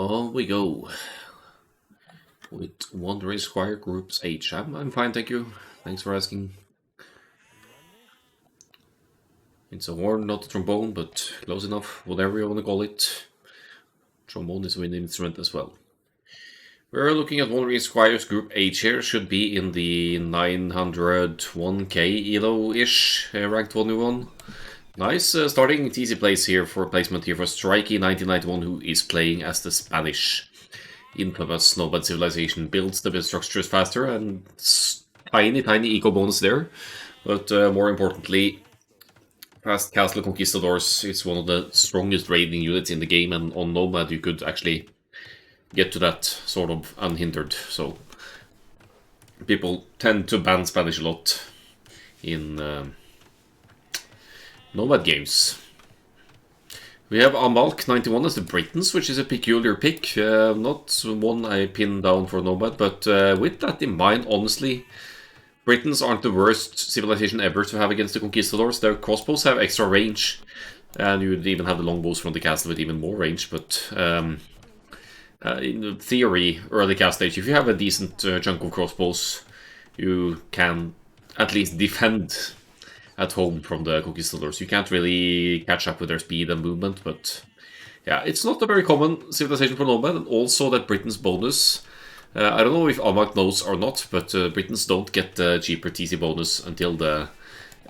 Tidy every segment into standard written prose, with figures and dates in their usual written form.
On we go with Wandering Squire Groups H. I'm fine, thank you. Thanks for asking. It's a horn, not a trombone, but close enough, whatever you want to call it. Trombone is a wind instrument as well. We're looking at Wandering Squires Group H here, should be in the 901k Elo-ish, ranked 1v1. Nice starting TC place here for placement here for Strikey 1991, who is playing as the Spanish infamous Snowbed Civilization. Builds the structures faster and tiny eco bonus there. But more importantly, past Castle Conquistadors, it's one of the strongest raiding units in the game, and on Nomad you could actually get to that sort of unhindered. So people tend to ban Spanish a lot in Nomad games. We have Amalk 91 as the Britons, which is a peculiar pick. Not one I pinned down for Nomad, but with that in mind, honestly, Britons aren't the worst civilization ever to have against the Conquistadors. Their crossbows have extra range, and you'd even have the longbows from the castle with even more range, but in theory, early cast age, if you have a decent chunk of crossbows, you can at least defend at home from the Conquistadors. You can't really catch up with their speed and movement, but yeah, it's not a very common civilization for Nomad, and also that Britain's bonus. I don't know if Amalk knows or not, but Britons don't get the cheaper TC bonus until the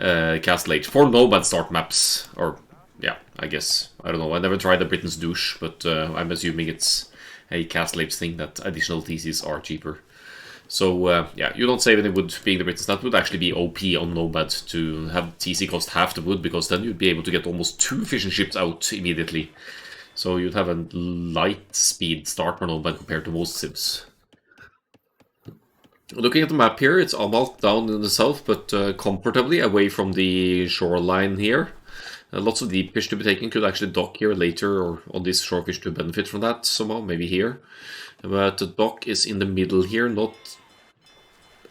Castle Age for Nomad start maps. Or, yeah, I guess. I don't know. I never tried the Britain's douche, but I'm assuming it's a Castle Age thing that additional TCs are cheaper. So, yeah, you don't save any wood being the Britons. That would actually be OP on Nomad to have TC cost half the wood, because then you'd be able to get almost 2 fishing ships out immediately. So you'd have a light speed start for Nomad compared to most civs. Looking at the map here, it's Amalk down in the south, but comfortably away from the shoreline here. Lots of deep fish to be taken. Could actually dock here later, or on this shore fish to benefit from that somehow, maybe here. But the dock is in the middle here, not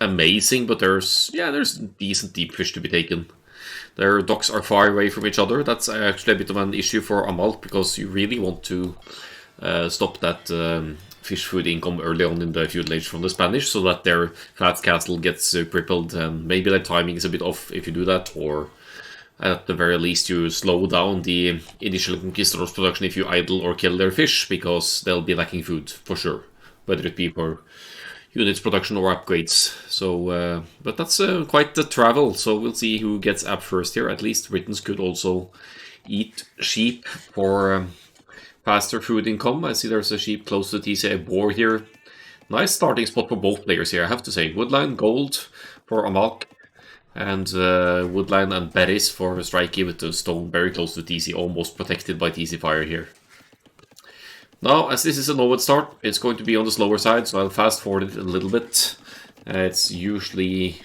amazing, but there's decent deep fish to be taken. Their docks are far away from each other. That's actually a bit of an issue for Amalk, because you really want to stop that fish food income early on in the feudal age from the Spanish, so that their fat castle gets crippled, and maybe the timing is a bit off if you do that, or at the very least you slow down the initial conquistadors production if you idle or kill their fish, because they'll be lacking food for sure, whether it be for units production or upgrades. So, but that's quite the travel, so we'll see who gets up first here. At least Britons could also eat sheep for faster food income. I see there's a sheep close to TC, a boar here. Nice starting spot for both players here, I have to say. Woodline gold for Amalk, and woodline and berries for Strikey, with the stone very close to TC, almost protected by TC fire here. Now, as this is a Nomad start, it's going to be on the slower side, so I'll fast forward it a little bit. It's usually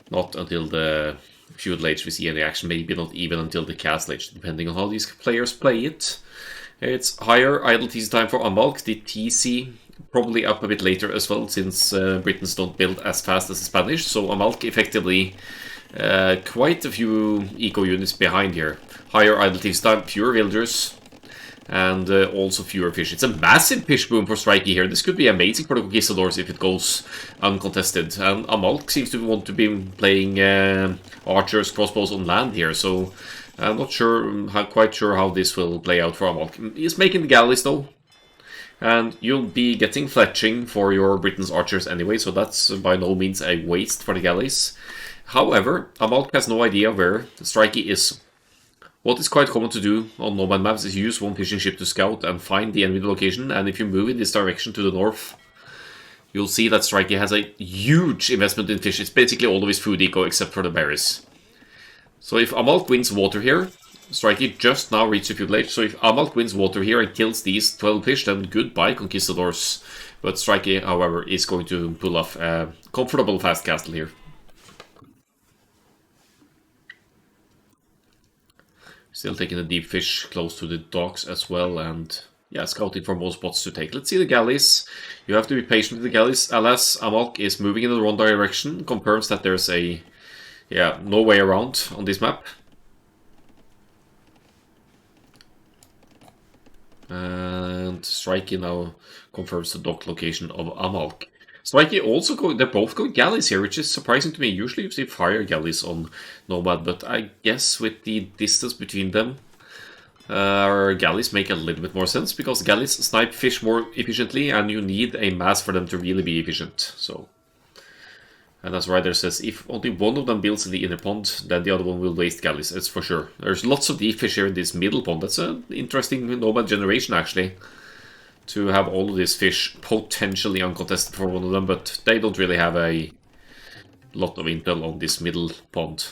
not until the feudal age we see any action, maybe not even until the castle age, depending on how these players play it. It's higher idle TC time for Amalk. The TC probably up a bit later as well, since Britons don't build as fast as the Spanish. So Amalk effectively quite a few eco units behind here. Higher idle TC time, fewer villagers, and also fewer fish. It's a massive fish boom for Strikey here. This could be amazing for the Conquistadors if it goes uncontested. And Amalk seems to want to be playing archers, crossbows on land here, so I'm not quite sure how this will play out for Amalk. He's making the galleys though, and you'll be getting fletching for your Britain's archers anyway, so that's by no means a waste for the galleys. However, Amalk has no idea where Strikey is. What is quite common to do on Nomad maps is use one fishing ship to scout and find the enemy location, and if you move in this direction to the north, you'll see that Strikey has a huge investment in fish. It's basically all of his food eco except for the berries. So if Amalk wins water here, Strikey just now reached the feudal age, so if Amalk wins water here and kills these 12 fish, then goodbye Conquistadors. But Strikey, however, is going to pull off a comfortable fast castle here. Still taking the deep fish close to the docks as well, and yeah, scouting for more spots to take. Let's see the galleys. You have to be patient with the galleys. Alas, Amalk is moving in the wrong direction. Confirms that there's no way around on this map. and Strikey now confirms the dock location of Amalk. Strikey also they're both going galleys here, which is surprising to me. Usually you see fire galleys on Nomad, but I guess with the distance between them, galleys make a little bit more sense, because galleys snipe fish more efficiently, and you need a mass for them to really be efficient. So, and as Ryder says, if only one of them builds in the inner pond, then the other one will waste galleys, it's for sure. There's lots of deep fish here in this middle pond. That's an interesting Nomad generation, actually, to have all of these fish potentially uncontested for one of them, but they don't really have a lot of intel on this middle pond.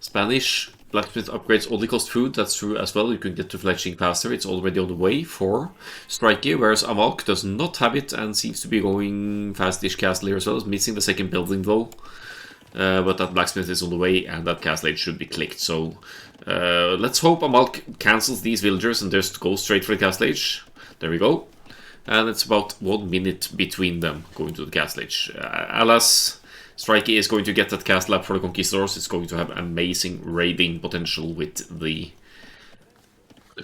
Spanish blacksmith upgrades only cost food, that's true as well. You can get to fletching faster, it's already on the way for Strikey, whereas Amalk does not have it and seems to be going fast-ish castle here as well. It's missing the second building though. But that blacksmith is on the way, and that castle age should be clicked. So let's hope Amalk cancels these villagers and just goes straight for the castle age. There we go. And it's about 1 minute between them going to the castle age. Alas, Strikey is going to get that castle up for the Conquistadors. It's going to have amazing raiding potential with the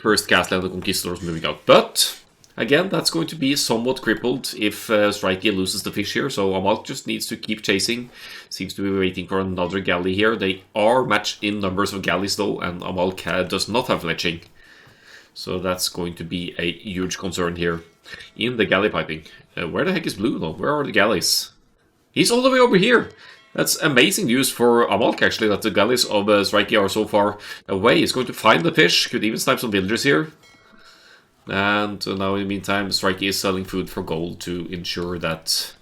first castle and the Conquistadors moving out. But again, that's going to be somewhat crippled if Strikey loses the fish here, so Amalk just needs to keep chasing. Seems to be waiting for another galley here. They are matched in numbers of galleys though, and Amalk does not have fletching. So that's going to be a huge concern here in the galley piping. Where the heck is Blue though? Where are the galleys? He's all the way over here! That's amazing news for Amalk, actually, that the galleys of Strikey are so far away. He's going to find the fish, could even snipe some villagers here. And now in the meantime, Strikey is selling food for gold to ensure that...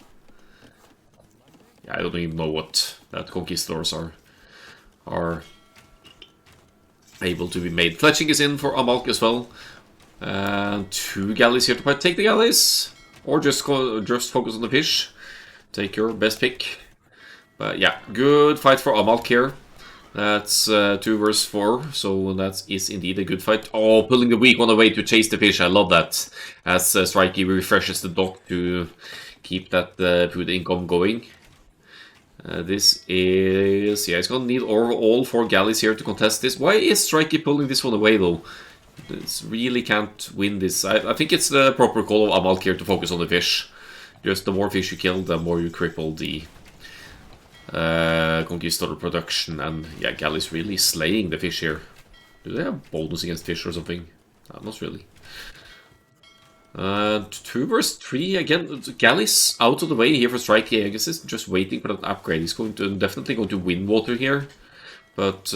Yeah, I don't even know what that Conquistadors are able to be made. Fletching is in for Amalk as well. And 2 galleys here to take the galleys. Or just focus on the fish. Take your best pick. But yeah, good fight for Amalk here. That's 2 versus 4, so that is indeed a good fight. Oh, pulling the weak one away to chase the fish, I love that. As Strikey refreshes the dock to keep that food income going. This is... yeah, he's gonna need all 4 galleys here to contest this. Why is Strikey pulling this one away though? This really can't win this. I think it's the proper call of Amalk here to focus on the fish. Just the more fish you kill, the more you cripple the Conquistador production. And yeah, galleys really slaying the fish here. Do they have bonus against fish or something? No, not really. 2 versus 3 again. Galleys out of the way here for Strikey. I guess he's just waiting for that upgrade. He's definitely going to win water here, but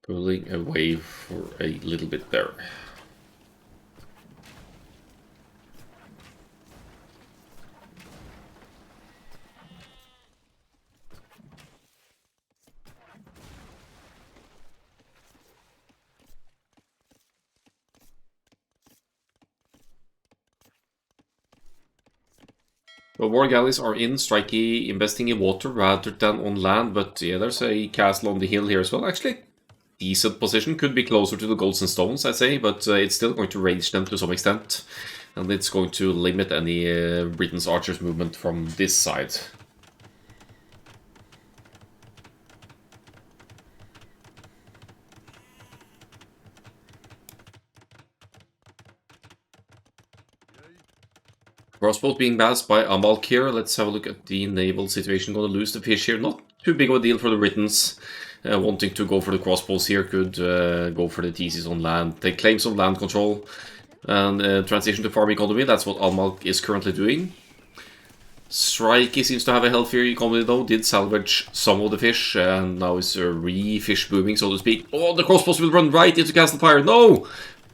pulling away for a little bit there. Well, war galleys are in, Strikey investing in water rather than on land, but yeah, there's a castle on the hill here as well. Actually, decent position, could be closer to the golds and stones, I say, but it's still going to range them to some extent, and it's going to limit any Britain's archers' movement from this side. Crossbow being passed by Amalk here. Let's have a look at the naval situation. Gonna lose the fish here. Not too big of a deal for the Britons. Wanting to go for the crossbows here could go for the thesis on land. They claim some land control and transition to farm economy. That's what Amalk is currently doing. Strikey seems to have a healthier economy though. Did salvage some of the fish and now is re-fish booming, so to speak. Oh, the crossbows will run right into Castle Fire. No!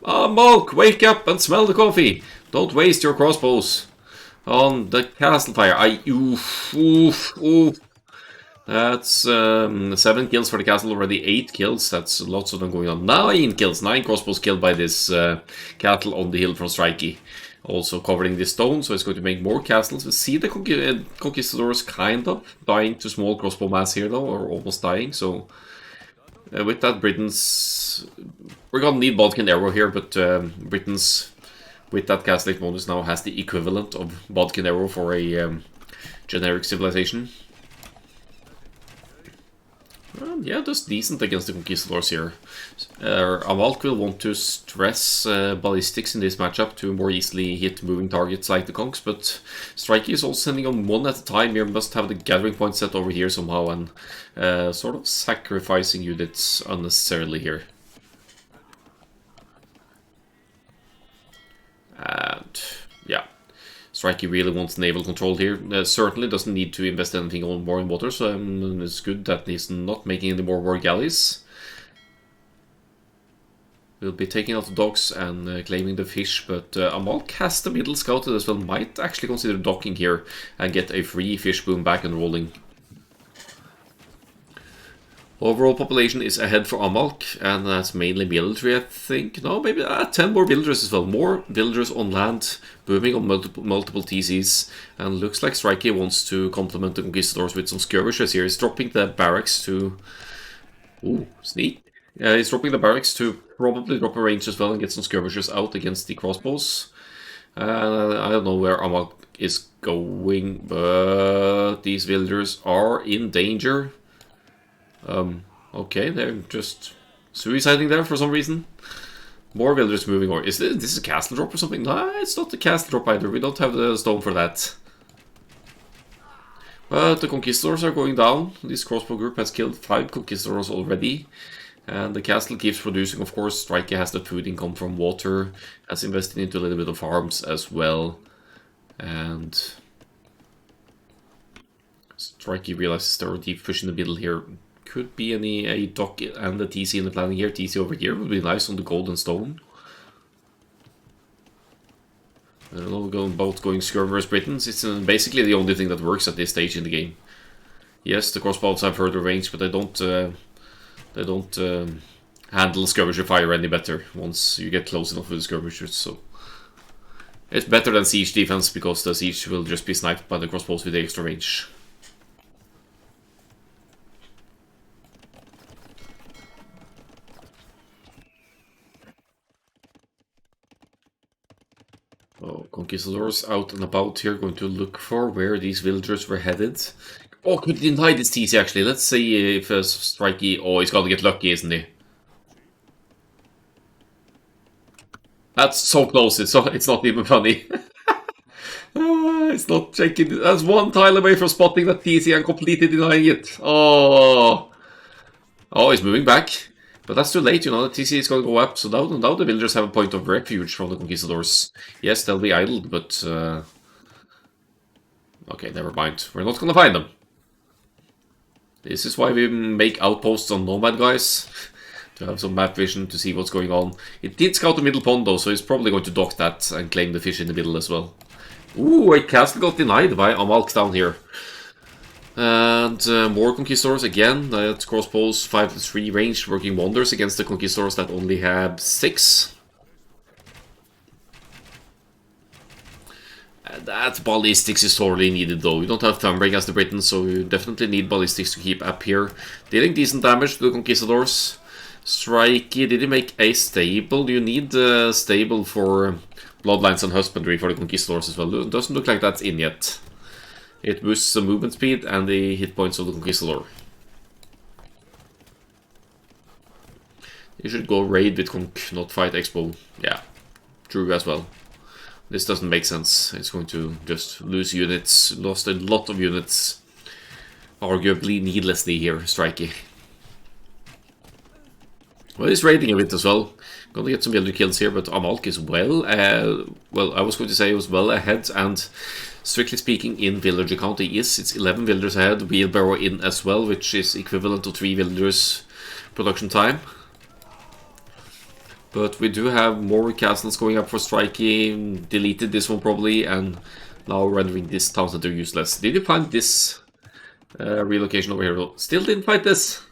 Amalk, wake up and smell the coffee. Don't waste your crossbows on the Castle Fire. Oof. That's 7 kills for the castle already, 8 kills. That's lots of them going on. 9 kills, 9 crossbows killed by this castle on the hill from Strikey. Also covering this stone, so it's going to make more castles. We see the Conquistadors kind of dying to small crossbow mass here though, or almost dying. So with that, Britain's... we're gonna need Bodkin Arrow here, but Britain's... with that castle bonus now has the equivalent of Bodkin Arrow for a generic civilization. Yeah, that's decent against the Conquistadors here. Amalk will want to stress ballistics in this matchup to more easily hit moving targets like the Conks, but Strikey is also sending on one at a time here, must have the gathering point set over here somehow, and sort of sacrificing units unnecessarily here. And yeah, Strikey really wants naval control here. Certainly doesn't need to invest anything more in water, so it's good that he's not making any more war galleys. We'll be taking out the docks and claiming the fish, but Amalk has the middle scouted as well. Might actually consider docking here and get a free fish boom back and rolling. Overall population is ahead for Amalk, and that's mainly military, I think. No, maybe 10 more villagers as well. More villagers on land, booming on multiple TCs, and looks like Strikey wants to complement the Conquistadors with some skirmishes here. He's dropping the barracks to... Ooh, sneak. He's dropping the barracks to probably drop a range as well and get some skirmishers out against the crossbows. I don't know where Amalk is going, but these villagers are in danger. Okay, they're just suiciding there for some reason. More villagers moving, or is this a castle drop or something? Nah, it's not a castle drop either. We don't have the stone for that. But the Conquistadors are going down. This crossbow group has killed 5 Conquistadors already. And the castle keeps producing, of course. Strikey has the food income from water. Has invested into a little bit of farms as well. And Strikey realizes there are deep fish in the middle here. Could be a dock and a TC in the planning here. TC over here would be nice on the gold and stone. I don't know about going skirmers Britons. It's basically the only thing that works at this stage in the game. Yes, the crossbows have further range, but they don't handle skirmisher fire any better once you get close enough with the skirmishers. So it's better than siege defense because the siege will just be sniped by the crossbows with the extra range. Oh, Conquistadors out and about here, going to look for where these villagers were headed. Oh, could deny this TC actually. Let's see if Strikey... Oh, he's gonna get lucky, isn't he? That's so close, it's not even funny. It's not checking. That's one tile away from spotting that TC and completely denying it. Oh, he's moving back. But that's too late, you know, the TC is going to go up, so now the villagers have a point of refuge from the Conquistadors. Yes, they'll be idled, but... Okay, never mind. We're not going to find them. This is why we make outposts on Nomad, guys. To have some map vision to see what's going on. It did scout the middle pond, though, so he's probably going to dock that and claim the fish in the middle as well. Ooh, a castle got denied by Amalk down here. And more Conquistadors again. That's crossbows 5-3 range, working wonders against the Conquistadors that only have 6. That ballistics is sorely needed though. You don't have Thumbreak as the Britons, so you definitely need ballistics to keep up here. Dealing decent damage to the Conquistadors. Strikey, did he make a stable? You need a stable for Bloodlines and Husbandry for the Conquistadors as well. It doesn't look like that's in yet. It boosts the movement speed and the hit points of the Conquistador. You should go raid with Conk, not fight Expo. Yeah, true as well. This doesn't make sense. It's going to just lose units. Lost a lot of units. Arguably needlessly here, Strikey. Well, he's raiding a bit as well. Gonna get some villager kills here, but Amalk is well, I was going to say he was well ahead, and strictly speaking, in villager count, he is. It's 11 villagers ahead, wheelbarrow in as well, which is equivalent to 3 villagers production time. But we do have more castles going up for Strikey, deleted this one probably, and now rendering this town center useless. Did you find this relocation over here? Still didn't find this.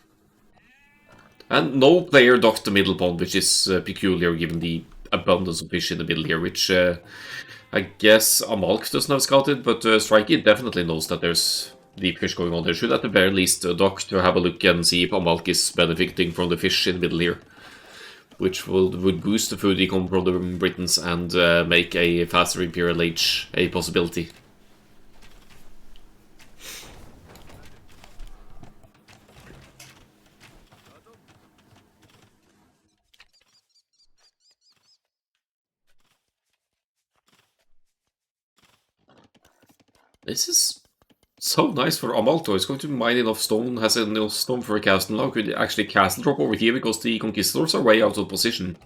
And no player docked the middle pond, which is peculiar given the abundance of fish in the middle here, which I guess Amalk doesn't have scouted, but Strikey definitely knows that there's deep fish going on there. Should at the very least dock to have a look and see if Amalk is benefiting from the fish in the middle here. Which would boost the food econ from the Britons and make a faster Imperial Age a possibility. This is so nice for Amalk. It's going to mine enough stone, has enough stone for a castle now. Could actually castle drop over here because the conquistadors are way out of position.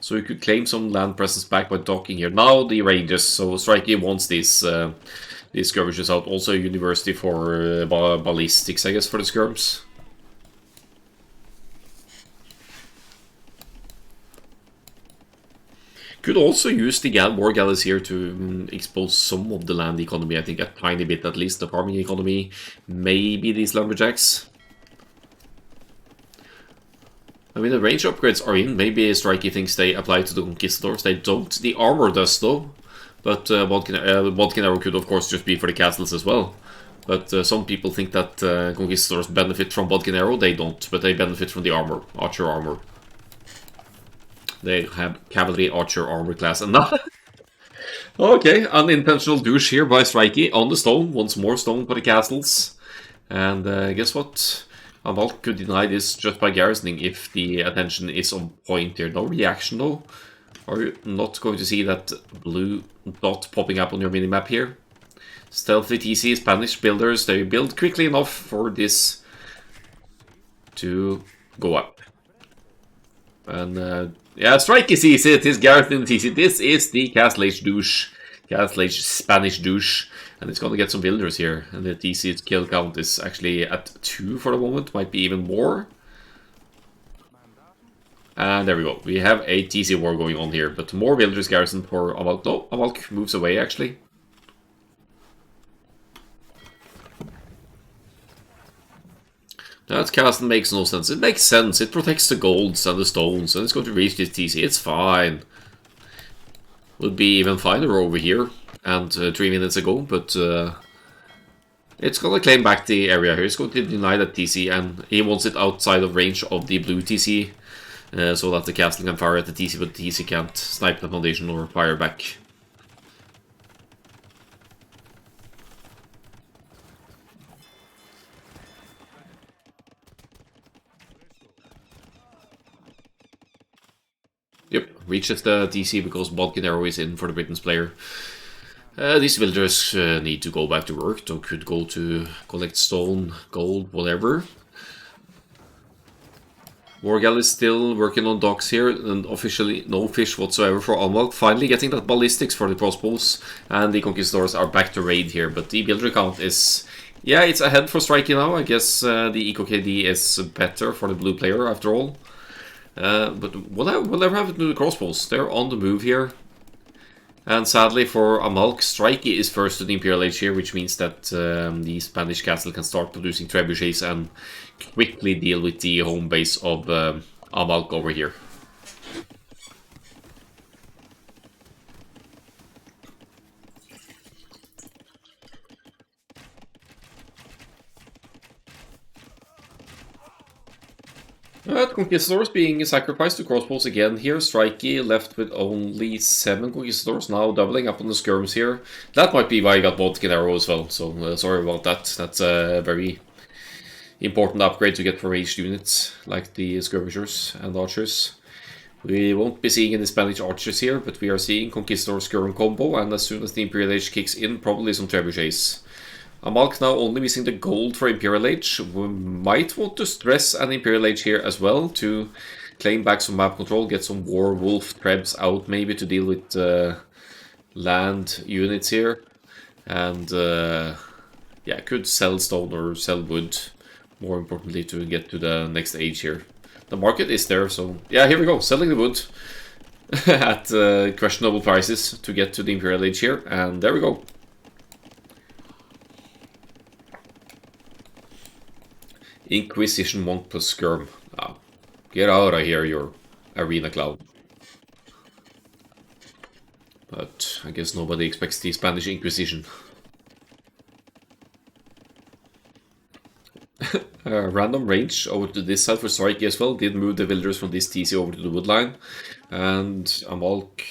So you could claim some land presence back by docking here. Now the ranges, so Strikey wants these skirmishes out. Also a university for ballistics, I guess, for the skirms. Could also use the war galleys here to expose some of the land economy, I think a tiny bit at least, the farming economy, maybe these lumberjacks. I mean, the range upgrades are in, maybe Strikey thinks they apply to the conquistadors, they don't. The armor does though, but Bodkin Arrow could of course just be for the castles as well. But some people think that conquistadors benefit from Bodkin Arrow, they don't, but they benefit from the armor, archer armor. They have cavalry archer armor class and now. Okay, unintentional douche here by Strikey on the stone. Once more stone for the castles. And guess what? Amalk could deny this just by garrisoning if the attention is on point here. No reaction though. Are you not going to see that blue dot popping up on your minimap here? Stealthy TC Spanish builders, they build quickly enough for this to go up. And yeah, Strikey sees it, his garrison sees it. This is the Castle Age douche. Castle Age Spanish douche. And it's gonna get some villagers here. And the TC's kill count is actually at 2 for the moment, might be even more. And there we go. We have a TC war going on here, but more villagers garrison for Amalk. No, Amalk moves away actually. That castle makes no sense. It makes sense. It protects the golds and the stones, and it's going to reach this TC. It's fine. Would be even finer over here, and 3 minutes ago, but it's going to claim back the area here. It's going to deny that TC, and he wants it outside of range of the blue TC, so that the castle can fire at the TC, but the TC can't snipe the foundation or fire back. Yep, reaches the DC because Bodkin Arrow is in for the Britain's player. These villagers need to go back to work, or could go to collect stone, gold, whatever. Wargal is still working on docks here, and officially no fish whatsoever for Amalk. Finally getting that ballistics for the crossbows, and the conquistadors are back to raid here, but the builder count is... yeah, it's ahead for Strikey now. I guess the Eco KD is better for the blue player after all. But whatever happened to the crossbows? They're on the move here. And sadly for Amalk, Strikey is first to the Imperial Age here, which means that the Spanish castle can start producing trebuchets and quickly deal with the home base of Amalk over here. Conquistadors being sacrificed to crossbows again here. Strikey left with only 7 conquistadors, now doubling up on the skirms here. That might be why I got Bodkin Arrow as well, so sorry about that. That's a very important upgrade to get for ranged units, like the skirmishers and archers. We won't be seeing any Spanish archers here, but we are seeing Conquistador skirm combo, and as soon as the Imperial Age kicks in, probably some trebuchets. Amalk now only missing the gold for Imperial Age. We might want to stress an Imperial Age here as well to claim back some map control, get some War Wolf trebs out maybe to deal with land units here. And yeah, could sell stone or sell wood, more importantly, to get to the next age here. The market is there, so yeah, here we go, selling the wood at questionable prices to get to the Imperial Age here, and there we go. Inquisition Monk plus Skirm. Ah, get out of here, your arena clown. But I guess nobody expects the Spanish Inquisition. Random range over to this side for Strikey as well. Did move the villagers from this TC over to the wood line. And Amalk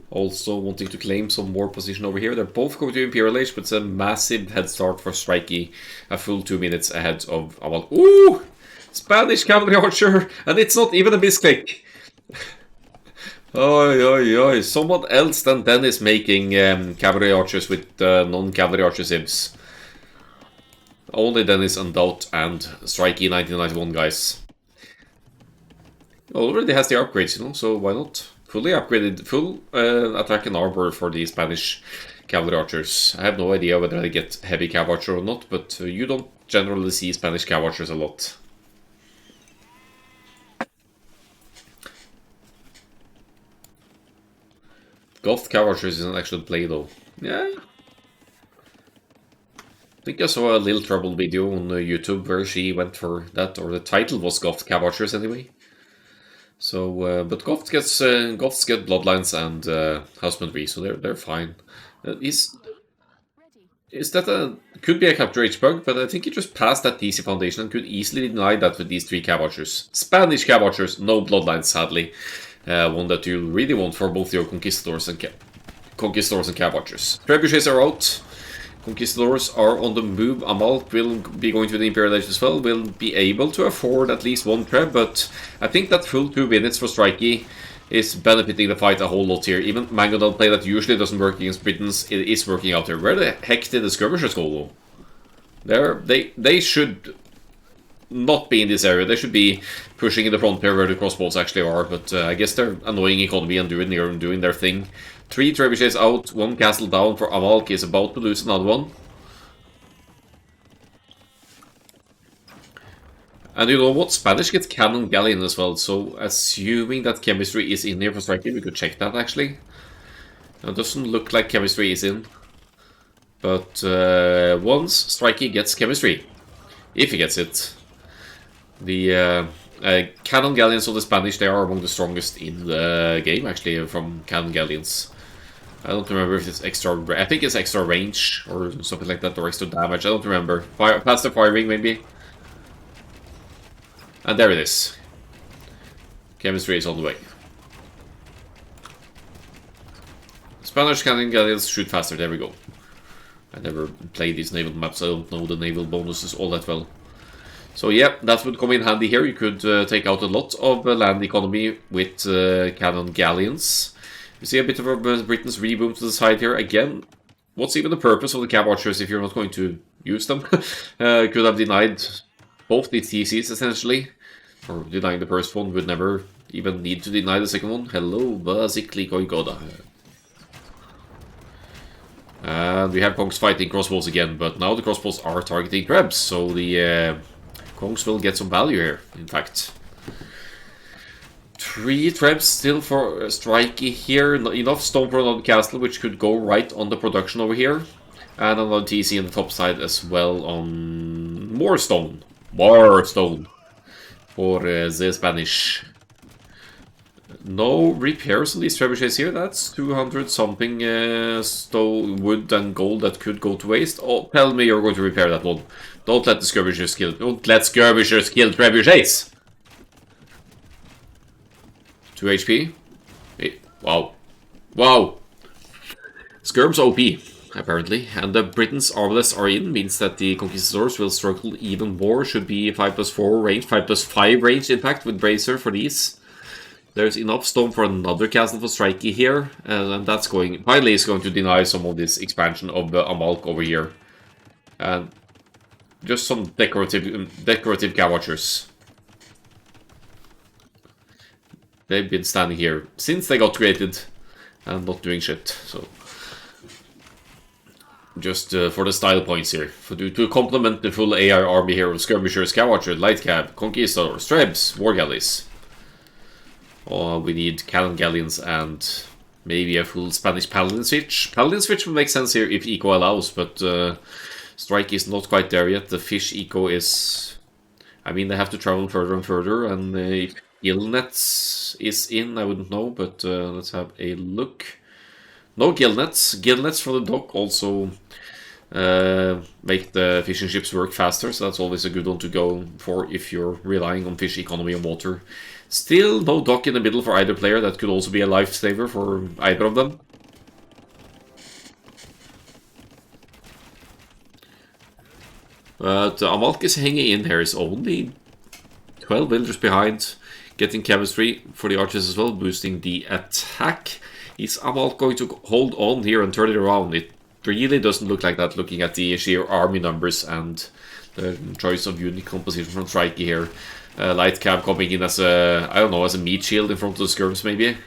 also wanting to claim some more position over here. They're both going to Imperial Age, but it's a massive head start for Strikey. A full 2 minutes ahead of Amalk. Ooh! Spanish Cavalry Archer! And it's not even a misclick! Oi, oi, oi. Someone else than Dennis making cavalry archers with non-cavalry archer sims. Only Dennis Undoubt and Strikey 1991 guys. Already has the upgrades, you know, so why not? Fully upgraded, full attack and armor for the Spanish cavalry archers. I have no idea whether they get heavy cav archer or not, but you don't generally see Spanish cav archers a lot. Goth cav archers isn't actually play though. Yeah. I think I saw a Little Trouble video on YouTube where she went for that, or the title was Goth cav archers anyway. So, but Goths get bloodlines and husbandry, so they're fine. Is that could be a capture H bug, but I think he just passed that DC foundation and could easily deny that with these 3 cav archers. Spanish cav archers, no bloodlines, sadly. One that you really want for both your conquistadors and cav archers. Trebuchets are out. Conquistadors are on the move. Amalk will be going to the Imperial Age as well. Will be able to afford at least 1 prep, but I think that full 2 minutes for Strikey is benefiting the fight a whole lot here. Even Mangonel play that usually doesn't work against Britons, it is working out here. Where the heck did the skirmishers go though? They should not be in this area. They should be pushing in the front pair where the crossbows actually are, but I guess they're annoying economy and doing their thing. 3 trebuchets out, 1 castle down for Amalk is about to lose another one. And you know what? Spanish gets cannon galleon as well, so assuming that chemistry is in here for Strikey, we could check that actually. It doesn't look like chemistry is in. But once Strikey gets chemistry, if he gets it, the cannon galleons of the Spanish, they are among the strongest in the game actually from cannon galleons. I don't remember if it's extra, I think it's extra range or something like that, or extra damage, I don't remember. Faster firing maybe. And there it is. Chemistry is on the way. Spanish cannon galleons shoot faster, there we go. I never played these naval maps, I don't know the naval bonuses all that well. So yeah, that would come in handy here. You could take out a lot of land economy with cannon galleons. You see a bit of Britain's reboom to the side here. Again, what's even the purpose of the cav archers if you're not going to use them? Could have denied both the TCs essentially. Or denying the first one, would never even need to deny the second one. Hello, basically Koikoda. And we have Kongs fighting crossbows again, but now the crossbows are targeting Krebs, so the Kongs will get some value here, in fact. 3 trebs still for Strikey here. Enough stone for another castle, which could go right on the production over here. And another TC on the top side as well on more stone. More stone for the Spanish. No repairs on these trebuchets here. That's 200 something stone, wood and gold that could go to waste. Oh, tell me you're going to repair that one. Don't let the skirmishers kill. Don't let skirmishers kill trebuchets. 2 HP. Hey, wow. Wow. Skirm's OP, apparently. And the Britain's Arbalest are in, means that the Conquistadors will struggle even more. Should be 5+4 range, 5+5 range, in fact, with Bracer for these. There's enough stone for another castle for Strikey here. And that's going... Finally, is going to deny some of this expansion of Amalk over here. And just some decorative cav archers. They've been standing here since they got created and not doing shit, so... Just for the style points here. To complement the full AI army here of Skirmishers, Cav Archer, Light Cav, Conquistadors, Trebs, War Galleys. Oh, we need Cannon Galleons and maybe a full Spanish Paladin switch. Paladin switch will make sense here if eco allows, but Strike is not quite there yet. The fish eco is... I mean, they have to travel further and further, and if gill nets is in, I wouldn't know, but let's have a look. No gill nets. Gill nets for the dock also make the fishing ships work faster, so that's always a good one to go for if you're relying on fish economy and water. Still no dock in the middle for either player. That could also be a lifesaver for either of them. But Amalk is hanging in here. Is only 12 villagers behind. Getting chemistry for the archers as well, boosting the attack. Is Amalk going to hold on here and turn it around? It really doesn't look like that, looking at the sheer army numbers and the choice of unit composition from Strikey here. Light cab coming in as a, I don't know, as a meat shield in front of the skirms maybe.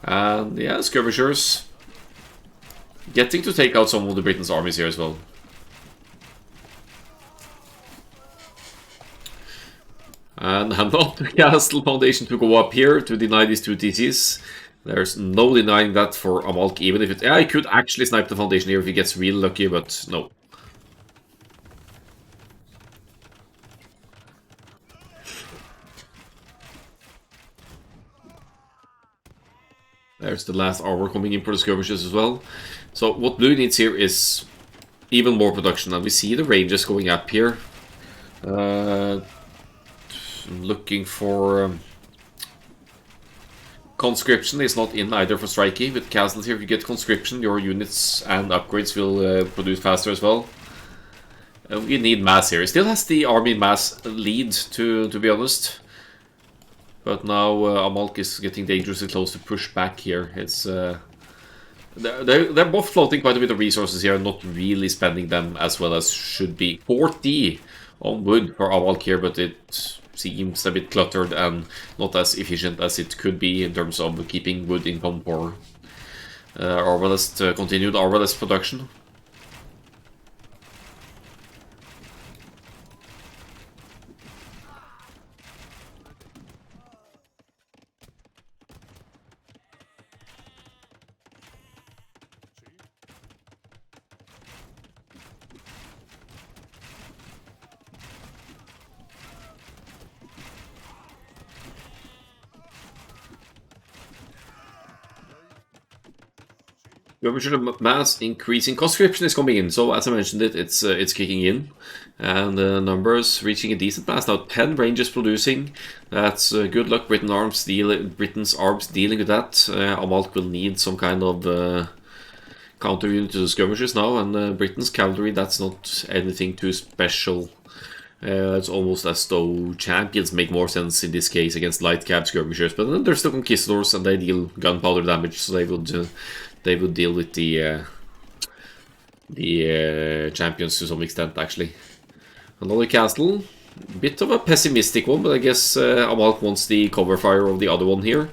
And yeah, skirmishers getting to take out some of the Britain's armies here as well. And hand on the castle foundation to go up here to deny these two TCs. There's no denying that for Amalk, even if it... Yeah, he could actually snipe the foundation here if he gets real lucky, but no. There's the last armor coming in for the skirmishes as well. So what blue needs here is even more production, and we see the ranges going up here. I'm looking for... conscription is not in either for Strikey. With castles here, if you get conscription, your units and upgrades will produce faster as well. We need mass here. It still has the army mass lead, to be honest. But now Amalk is getting dangerously close to push back here. It's they're both floating quite a bit of resources here and not really spending them as well as should be. 40 on wood for Amalk here, but it seems a bit cluttered and not as efficient as it could be in terms of keeping wood income for continued Arbalest production. Mass increasing conscription is coming in, so as I mentioned it's kicking in, and numbers reaching a decent mass now. 10 ranges producing. That's good luck. Britain's arms dealing with that. Amalk will need some kind of counter unit to the skirmishers now, and Britain's cavalry, that's not anything too special. It's almost as though champions make more sense in this case against light cab skirmishers, but then there's the conquistadors and they deal gunpowder damage, so they would deal with the champions to some extent, actually. Another castle, bit of a pessimistic one, but I guess Amalk wants the cover fire of the other one here.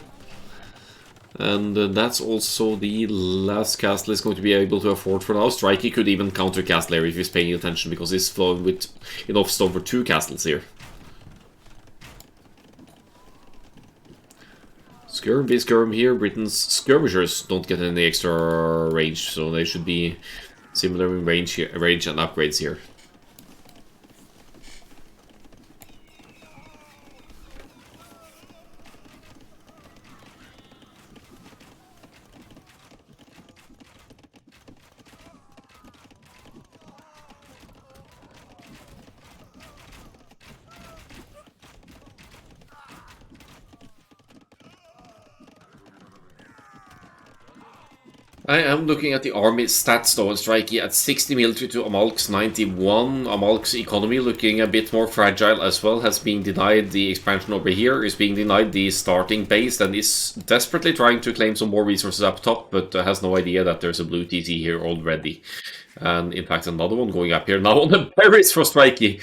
And that's also the last castle is going to be able to afford for now. Strikey could even counter castle here if he's paying attention, because he's flowing with enough stone for 2 castles here. Skirm v skirm here. Britain's skirmishers don't get any extra range, so they should be similar in range and upgrades here. I am looking at the army stats though, and Strikey at 60 military to Amalk's 91. Amalk's economy looking a bit more fragile as well, has been denied the expansion over here, is being denied the starting base, and is desperately trying to claim some more resources up top, but has no idea that there's a blue TT here already. And in fact another one going up here now on the berries for Strikey.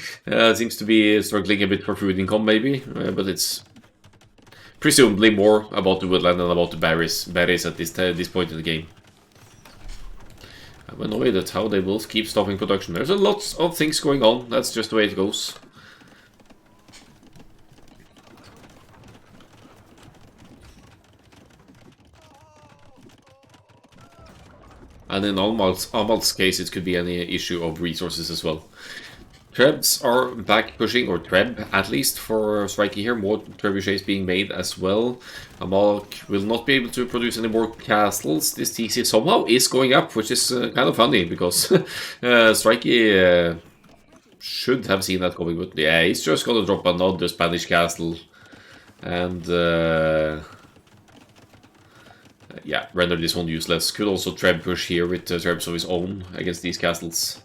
Seems to be struggling a bit for food income maybe, but it's presumably more about the woodland than about the berries at this point in the game. I'm annoyed at how they both keep stopping production. There's a lot of things going on, that's just the way it goes. And in Amalk's case, it could be any issue of resources as well. Trebs are back pushing, or Treb at least, for Strikey here. More trebuchets being made as well. Amalk will not be able to produce any more castles. This TC somehow is going up, which is kind of funny, because Strikey should have seen that coming. But yeah, he's just gonna drop another Spanish castle. And yeah, render this one useless. Could also Treb push here with Trebs of his own against these castles.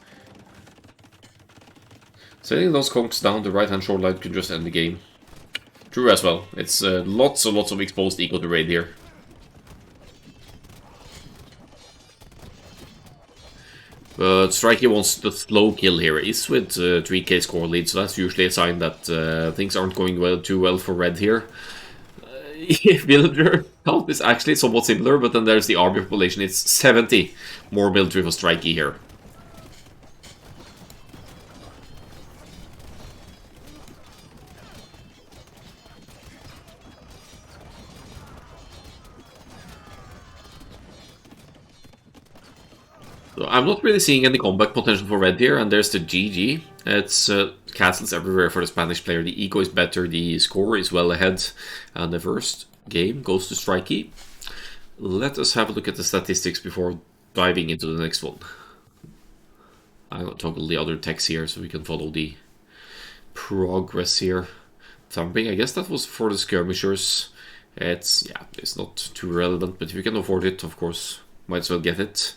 Sending those conks down the right-hand shoreline could just end the game. True as well. It's lots and lots of exposed eco to raid here. But Strikey wants the slow kill here. He's with 3k score lead, so that's usually a sign that things aren't going too well for red here. Villager count is actually somewhat similar, but then there's the army population. It's 70 more military for Strikey here. So I'm not really seeing any comeback potential for red here, and there's the GG. It's castles everywhere for the Spanish player. The eco is better, the score is well ahead, and the first game goes to Strikey. Let us have a look at the statistics before diving into the next one. I'll toggle the other text here so we can follow the progress here. Thumping, I guess that was for the skirmishers. It's not too relevant, but if you can afford it, of course, might as well get it.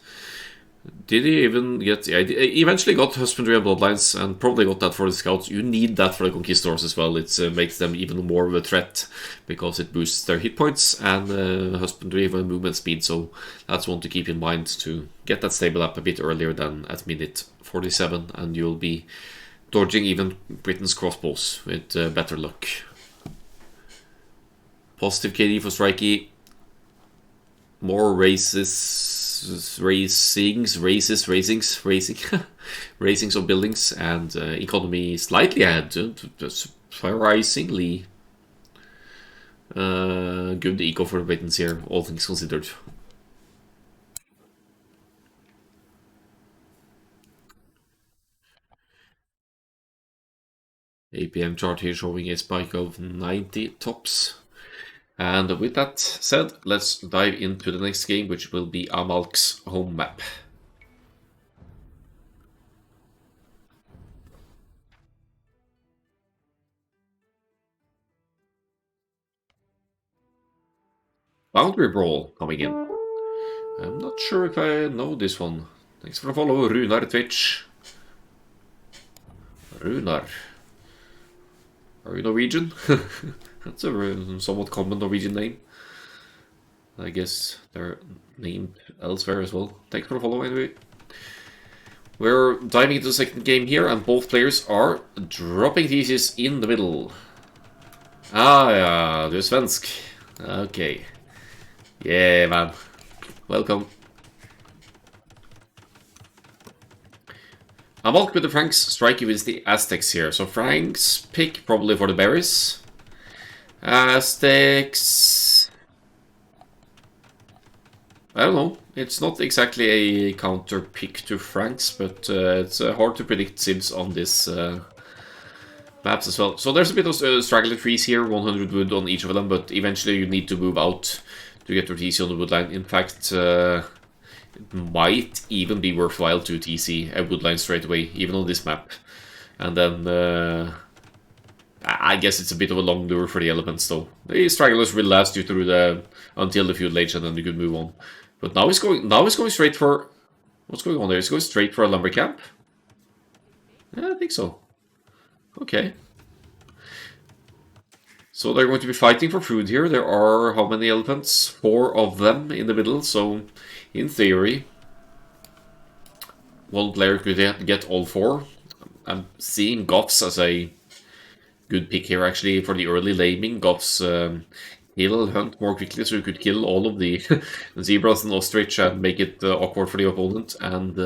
Did he even get... Yeah, he eventually got Husbandry and Bloodlines, and probably got that for the scouts. You need that for the Conquistadors as well. It makes them even more of a threat, because it boosts their hit points, and Husbandry with movement speed, so that's one to keep in mind, to get that stable up a bit earlier than at minute 47, and you'll be dodging even Britain's crossbows with better luck. Positive KD for Strikey. More racings of buildings, and economy slightly ahead. Surprisingly good eco for the Britons here, all things considered. APM chart here showing a spike of 90 tops. And with that said, let's dive into the next game, which will be Amalk's home map. Boundary Brawl coming in. I'm not sure if I know this one. Thanks for the follow, Runar Twitch. Runar. Are you Norwegian? That's a somewhat common Norwegian name. I guess they're named elsewhere as well. Thanks for the follow anyway. We're diving into the second game here, and both players are dropping thesis in the middle. Ah, ja, du är svensk. Okay. Yeah, man. Welcome. Amalk with the Franks, Strikey with the Aztecs here. So Franks pick probably for the berries. Aztecs... I don't know. It's not exactly a counter pick to Franks, but it's hard to predict Sims on this maps as well. So there's a bit of straggler trees here, 100 wood on each of them, but eventually you need to move out to get your TC on the wood line. In fact, it might even be worthwhile to TC a wood line straight away, even on this map. And then I guess it's a bit of a long lure for the elements though. The stragglers will last you through until the feudal age, and then you can move on. But now he's going straight for... What's going on there? He's going straight for a lumber camp? Yeah, I think so. Okay. So they're going to be fighting for food here. There are how many elephants? 4 of them in the middle, so in theory one player could get all 4. I'm seeing Goths as a good pick here actually for the early laming. Goths he'll hunt more quickly, so you could kill all of the zebras and ostrich and make it awkward for the opponent, and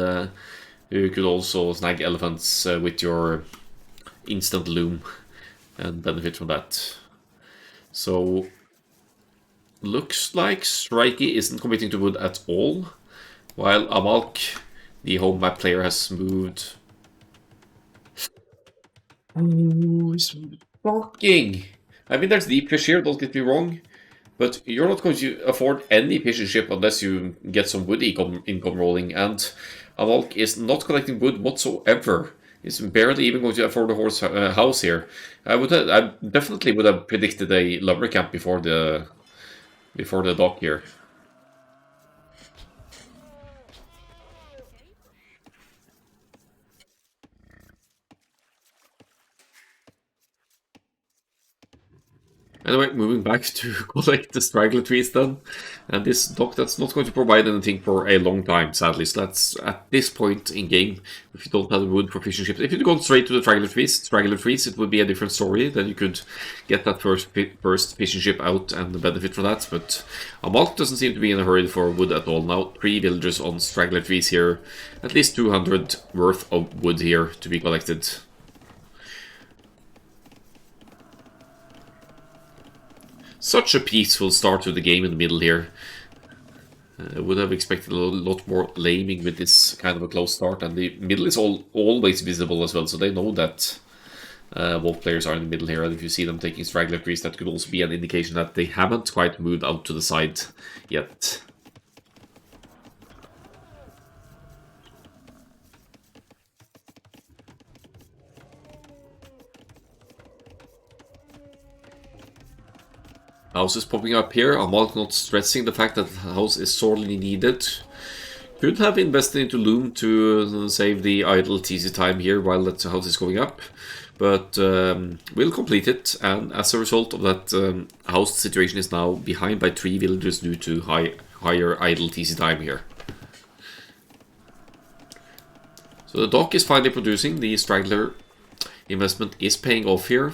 you could also snag elephants with your instant loom and benefit from that. So looks like Strikey isn't committing to wood at all, while Amalk, the home map player, has moved. Oh, it's fucking... I mean, there's deep fish here, don't get me wrong, but you're not going to afford any fishing ship unless you get some wood income rolling, and Amalk is not collecting wood whatsoever. He's barely even going to afford a horse house here. I definitely would have predicted a lumber camp before the dock here. Anyway, moving back to collect the straggler trees then. And this dock, that's not going to provide anything for a long time, sadly. So that's at this point in game, if you don't have the wood for fishing ships. If you'd gone straight to the straggler trees, it would be a different story. Then you could get that first fishing ship out and benefit from that. But Amalk doesn't seem to be in a hurry for wood at all now. 3 villagers on straggler trees here. At least 200 worth of wood here to be collected. Such a peaceful start to the game in the middle here. I would have expected a lot more laming with this kind of a close start, and the middle is always visible as well, so they know that both players are in the middle here, and if you see them taking straggler trees, that could also be an indication that they haven't quite moved out to the side yet. Houses popping up here. Amalk not stressing the fact that the house is sorely needed. Could have invested into Loom to save the idle TC time here while that house is going up. But we'll complete it, and as a result of that, house situation is now behind by 3 villagers due to higher idle TC time here. So the dock is finally producing. The straggler investment is paying off here.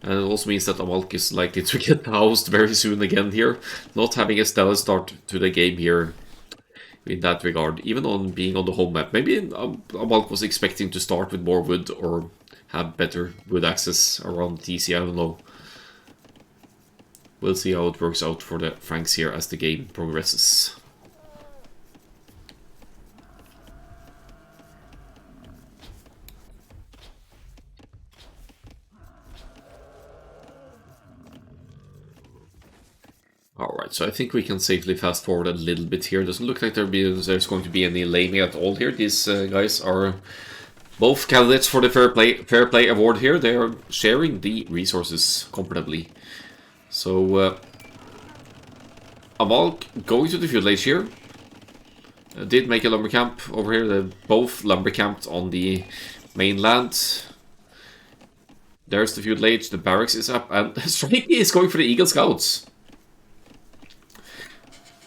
And it also means that Amalk is likely to get housed very soon again here. Not having a stellar start to the game here in that regard, even on being on the home map. Maybe Amalk was expecting to start with more wood or have better wood access around TC, I don't know. We'll see how it works out for the Franks here as the game progresses. Alright, so I think we can safely fast forward a little bit here. Doesn't look like there's going to be any laming at all here. These guys are both candidates for the Fair Play award here. They are sharing the resources comfortably. So, Amalk going to the Field Age here. Did make a lumber camp over here. They both lumber camped on the mainland. There's the Field Age. The barracks is up. And Strikey is going for the Eagle Scouts.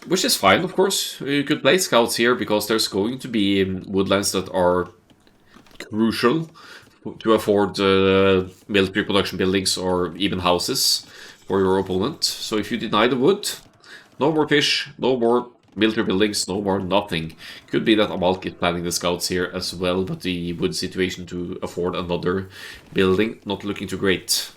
Which is fine, of course. You could play scouts here because there's going to be woodlands that are crucial to afford military production buildings or even houses for your opponent. So if you deny the wood, no more fish, no more military buildings, no more nothing. Could be that Amalk is planning the scouts here as well, but the wood situation to afford another building not looking too great.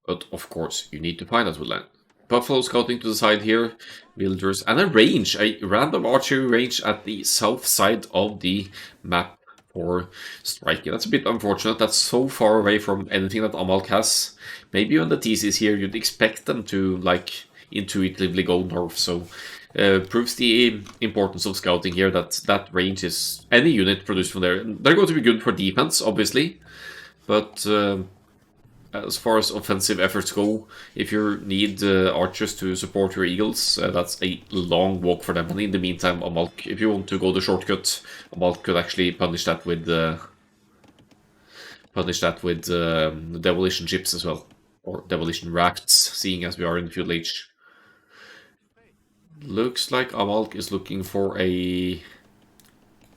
But of course, you need to find that woodland. Buffalo scouting to the side here, villagers, and a range, a random archery range at the south side of the map for Strikey. That's a bit unfortunate. That's so far away from anything that Amalk has. Maybe when the TC is here, you'd expect them to, like, intuitively go north. So, proves the importance of scouting here, that range is any unit produced from there. They're going to be good for defense, obviously, but as far as offensive efforts go, if you need archers to support your eagles, that's a long walk for them. And in the meantime, Amalk, if you want to go the shortcut, Amalk could actually punish that with demolition ships as well, or demolition rafts, seeing as we are in the Field Age. Looks like Amalk is looking for a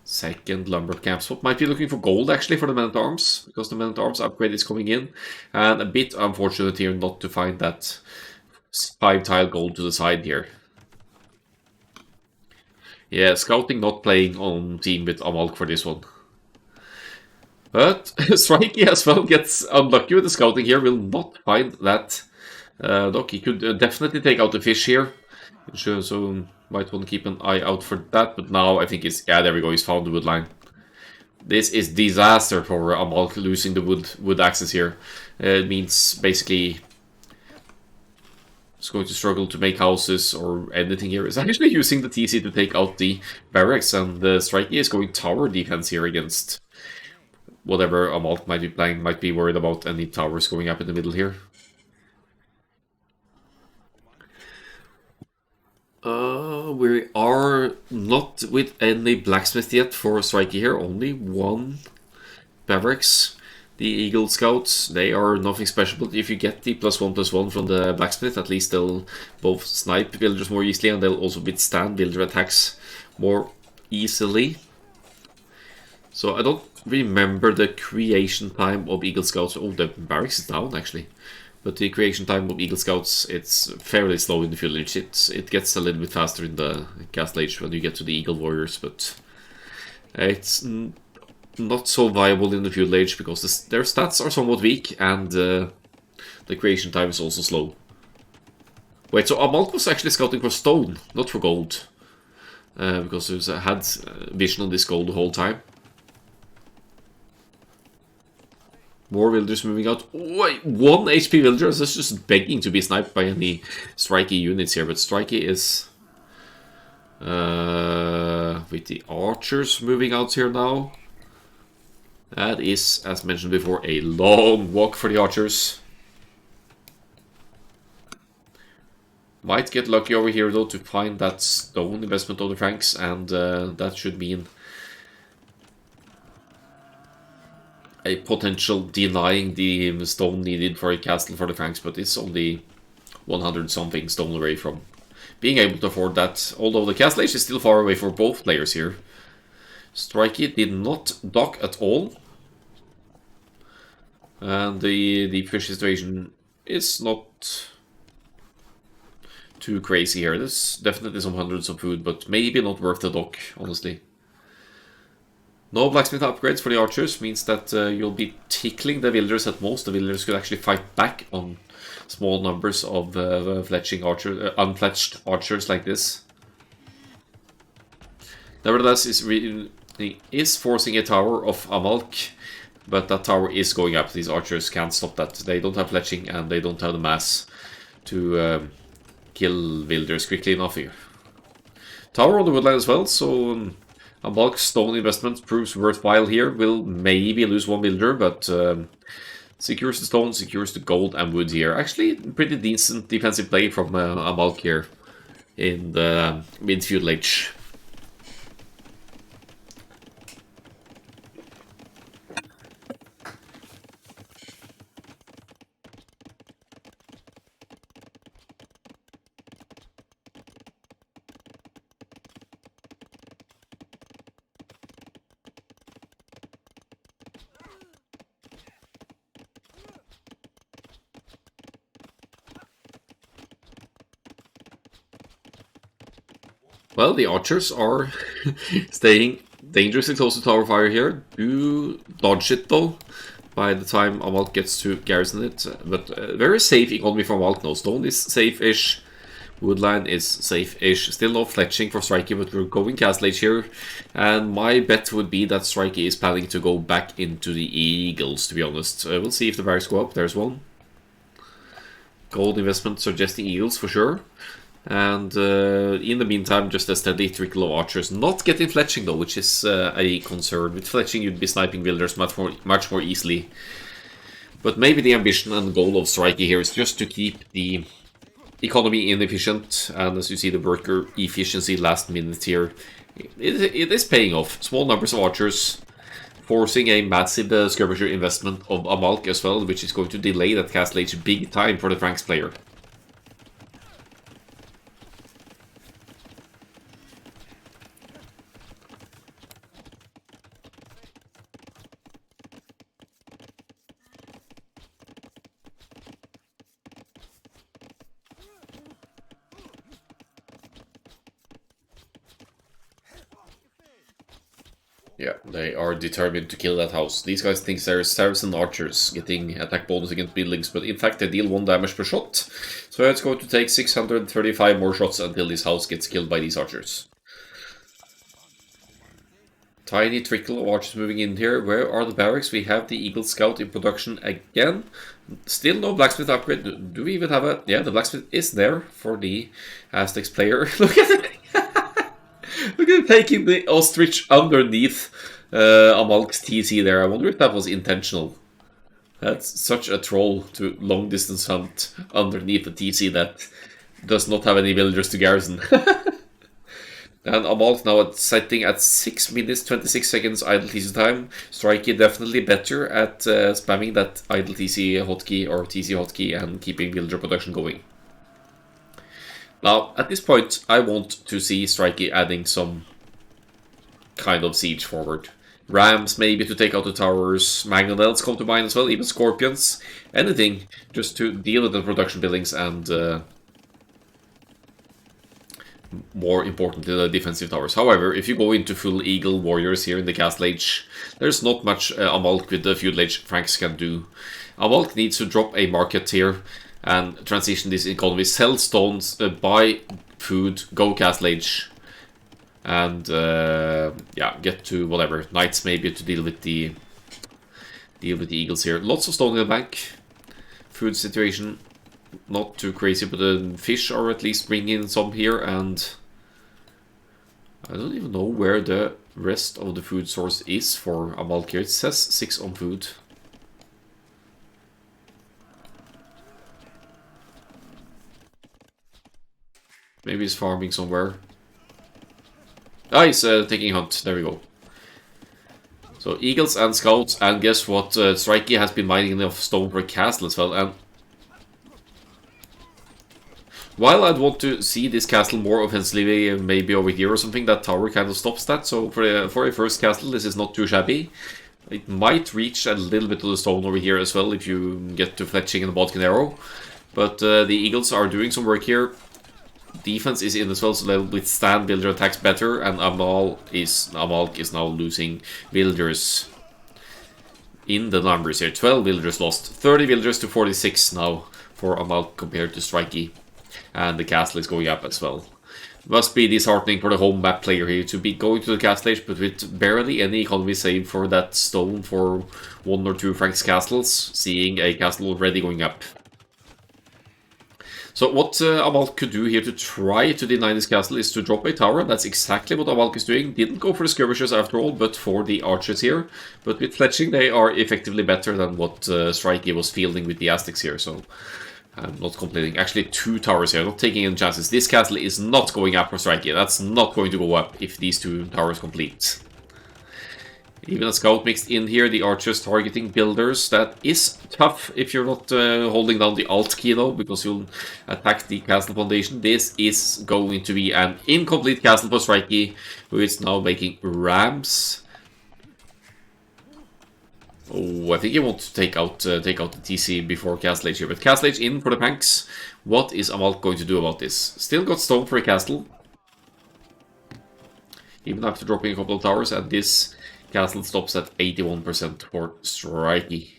second lumber camp spot. Might be looking for gold actually for the men-at-arms, because the men-at-arms upgrade is coming in. And a bit unfortunate here not to find that 5-tile gold to the side here. Yeah, scouting not playing on team with Amalk for this one. But Strikey as well gets unlucky with the scouting here, will not find that dock. He could definitely take out the fish here. So might want to keep an eye out for that, but now I think it's, yeah, there we go, he's found the wood line. This is disaster for Amalk losing the wood access here. It means basically it's going to struggle to make houses or anything here. It's actually using the TC to take out the barracks, and the Strikey is going tower defense here against whatever Amalk might be playing. Might be worried about any towers going up in the middle here. We are not with any blacksmith yet for Strikey here, only one barracks. The Eagle Scouts, they are nothing special, but if you get the +1/+1 from the blacksmith, at least they'll both snipe villagers more easily and they'll also withstand villager attacks more easily. So I don't remember the creation time of Eagle Scouts. Oh, the barracks is down actually. But the creation time of Eagle Scouts, it's fairly slow in the village. It gets a little bit faster in the Castle Age when you get to the Eagle Warriors, but it's not so viable in the feudal age because their stats are somewhat weak and the creation time is also slow. Wait, so Amalk was actually scouting for stone, not for gold. Because he had vision on this gold the whole time. More villagers moving out. Wait, 1 HP villager? That's just begging to be sniped by any Strikey units here, but Strikey is... with the archers moving out here now. That is, as mentioned before, a long walk for the archers. Might get lucky over here though to find that stone investment of the Franks, and that should mean a potential denying the stone needed for a castle for the Franks, but it's only 100 something stone away from being able to afford that, although the castle age is still far away for both players here. Strikey did not dock at all, and the fish situation is not too crazy here. There's definitely some hundreds of food, but maybe not worth the dock, honestly. No blacksmith upgrades for the archers means that you'll be tickling the villagers at most. The villagers could actually fight back on small numbers of unfletched archers like this. Nevertheless, is forcing a tower of Amalk, but that tower is going up. These archers can't stop that. They don't have fletching and they don't have the mass to kill villagers quickly enough here. Tower on the woodland as well, so Amalk stone investment proves worthwhile here. Will maybe lose 1 villager, but secures the stone, secures the gold and wood here. Actually, pretty decent defensive play from Amalk here in the mid-feudal age. Well, the archers are staying dangerously close to tower fire here. Do dodge it though by the time Amalk gets to garrison it. But very safe economy from Amalk now. Stone is safe-ish. Woodland is safe-ish. Still no fletching for Strikey, but we're going Castle Age here. And my bet would be that Strikey is planning to go back into the Eagles, to be honest. We'll see if the barracks go up. There's one. Gold investment suggesting Eagles for sure. And in the meantime, just a steady trickle of archers. Not getting fletching though, which is a concern. With fletching, you'd be sniping villagers much more easily. But maybe the ambition and goal of Strikey here is just to keep the economy inefficient. And as you see, the worker efficiency last minute here, it is paying off. Small numbers of archers, forcing a massive skirmisher investment of Amalk as well, which is going to delay that Castle Age big time for the Franks player. Yeah, they are determined to kill that house. These guys think there's Saracen archers getting attack bonus against buildings, but in fact they deal 1 damage per shot. So it's going to take 635 more shots until this house gets killed by these archers. Tiny trickle of archers moving in here. Where are the barracks? We have the Eagle Scout in production again. Still no blacksmith upgrade. Do we even have a... Yeah, the blacksmith is there for the Aztecs player. Look at it! Look at him taking the ostrich underneath Amalk's TC there. I wonder if that was intentional. That's such a troll to long distance hunt underneath the TC that does not have any villagers to garrison. And Amalk now sitting at 6 minutes 26 seconds idle TC time. Strikey definitely better at spamming that idle TC hotkey or TC hotkey and keeping villager production going. Now, at this point, I want to see Strikey adding some kind of siege forward. Rams maybe to take out the towers, mangonels come to mind as well, even scorpions, anything just to deal with the production buildings and more importantly the defensive towers. However, if you go into full eagle warriors here in the Castle Age, there's not much Amalk with the Feudal Age Franks can do. Amalk needs to drop a market here and transition this economy, sell stones, buy food, go Castle Age, and yeah, get to whatever knights maybe to deal with the eagles here. Lots of stone in the bank. Food situation not too crazy, but the fish are at least bringing in some here, and I don't even know where the rest of the food source is for Amalk here. It says 6 on food. Maybe he's farming somewhere. Ah, he's taking hunt. There we go. So eagles and scouts, and guess what? Strikey has been mining enough stone for a castle as well. And while I'd want to see this castle more offensively, maybe over here or something, that tower kind of stops that. So for a first castle, this is not too shabby. It might reach a little bit of the stone over here as well if you get to fletching and bodkin arrow. But the eagles are doing some work here. Defense is in as well, so they'll withstand villager attacks better, and Amalk is now losing villagers in the numbers here. 12 villagers lost, 30 villagers to 46 now for Amalk compared to Strikey, and the castle is going up as well. Must be disheartening for the home map player here to be going to the castle age, but with barely any economy saved for that stone for 1 or 2 Franks castles, seeing a castle already going up. So what Amalk could do here to try to deny this castle is to drop a tower. That's exactly what Amalk is doing. Didn't go for the skirmishers after all, but for the archers here. But with fletching, they are effectively better than what Strikey was fielding with the Aztecs here, so I'm not complaining. Actually, 2 towers here, not taking any chances. This castle is not going up for Strikey. That's not going to go up if these 2 towers complete. Even a scout mixed in here, the archers targeting builders. That is tough if you're not holding down the alt key though, because you'll attack the castle foundation. This is going to be an incomplete castle for Strikey, who is now making rams. Oh, I think you want to take out the TC before Castle Age here, but Castle Age in for the Panks. What is Amalk going to do about this? Still got stone for a castle, even after dropping a couple of towers, and this castle stops at 81% for Strikey.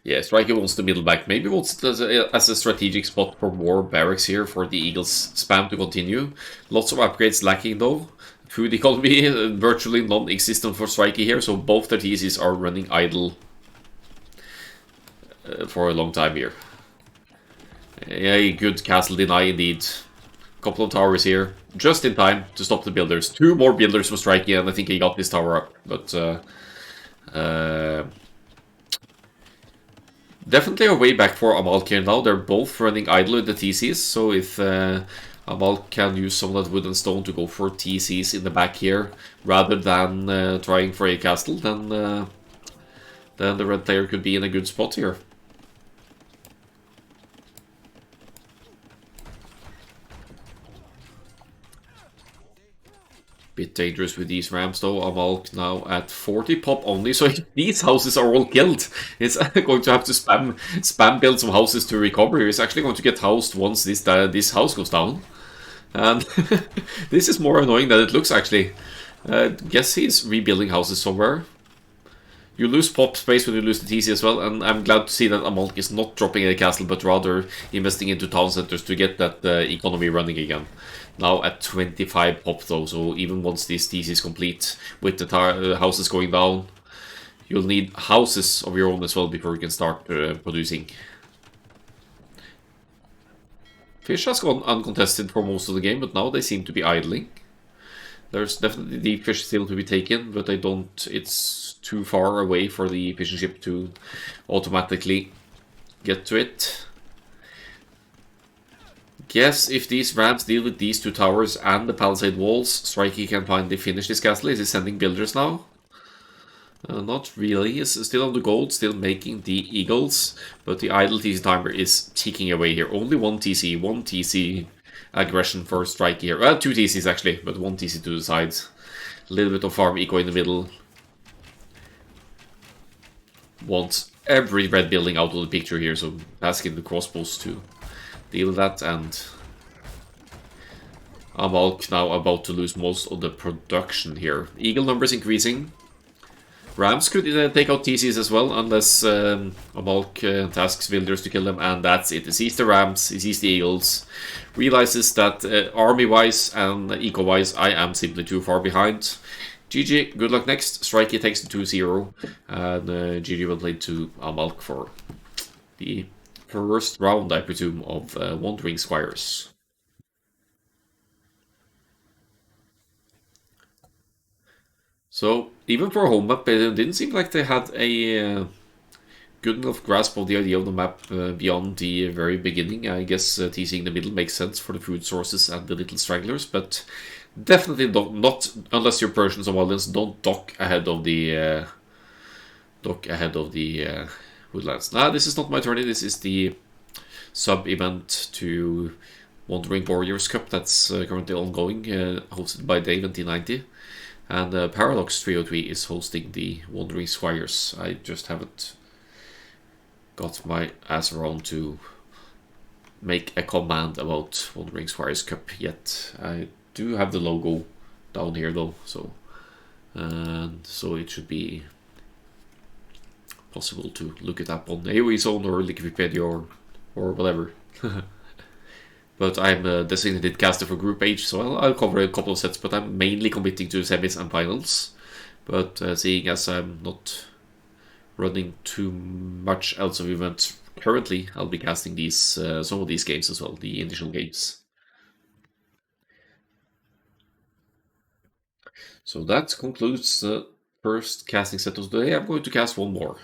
Yeah, Strikey wants the middle back. Maybe wants it as a strategic spot for more barracks here for the Eagles spam to continue. Lots of upgrades lacking though. Food economy virtually non-existent for Strikey here, so both their TCs are running idle for a long time here. A good castle deny indeed. Couple of towers here, just in time to stop the builders. 2 more builders for Strikey, and I think he got this tower up. But definitely a way back for Amalk here now. They're both running idle with the TCs, so if Amalk can use some of that wood and stone to go for TCs in the back here, rather than trying for a castle, then the red player could be in a good spot here. Bit dangerous with these rams though. Amalk now at 40 pop only, so if these houses are all killed, it's going to have to spam build some houses to recover. It's actually going to get housed once this house goes down. And this is more annoying than it looks actually. Guess he's rebuilding houses somewhere. You lose pop space when you lose the TC as well, and I'm glad to see that Amalk is not dropping a castle, but rather investing into town centers to get that economy running again. Now at 25 pop though, so even once this TC is complete, with the houses going down, you'll need houses of your own as well before you can start producing. Fish has gone uncontested for most of the game, but now they seem to be idling. There's definitely deep fish still to be taken, but I don't. It's too far away for the fishing ship to automatically get to it. Guess if these rams deal with these two towers and the palisade walls, Strikey can finally finish this castle. Is he sending builders now? Not really. He's still on the gold, still making the eagles, but the idle TC timer is ticking away here. Only one TC aggression for Strikey here. Well, two TCs actually, but one TC to the sides. A little bit of farm eco in the middle. Wants every red building out of the picture here, so asking the crossbows to deal with that, and Amalk now about to lose most of the production here. Eagle numbers increasing. Rams could take out TCs as well, unless Amalk tasks villagers to kill them, and that's it. He sees the Rams, he sees the Eagles, realizes that army-wise and eco-wise, I am simply too far behind. GG, good luck next. Strikey takes the 2-0, and GG will play to Amalk for the first round, I presume, of Wandering Squires. So, even for a home map, it didn't seem like they had a good enough grasp of the idea of the map beyond the very beginning. I guess TCing the middle makes sense for the food sources and the little stragglers, but definitely not unless you're Persians or Wildlands. Don't dock ahead of the woodlands. Nah, this is not my tourney. This is the sub-event to Wandering Warriors Cup that's currently ongoing, hosted by Dave and T90. And Paradox 303 is hosting the Wandering Squires. I just haven't got my ass around to make a command about Wandering Squires Cup yet. I do have the logo down here though, so it should be possible to look it up on AOE Zone or Wikipedia or whatever. But I'm a designated caster for Group H, so I'll cover a couple of sets, but I'm mainly committing to semis and finals. But seeing as I'm not running too much else of events currently, I'll be casting these some of these games as well, the initial games. So that concludes the first casting set of the day. I'm going to cast one more.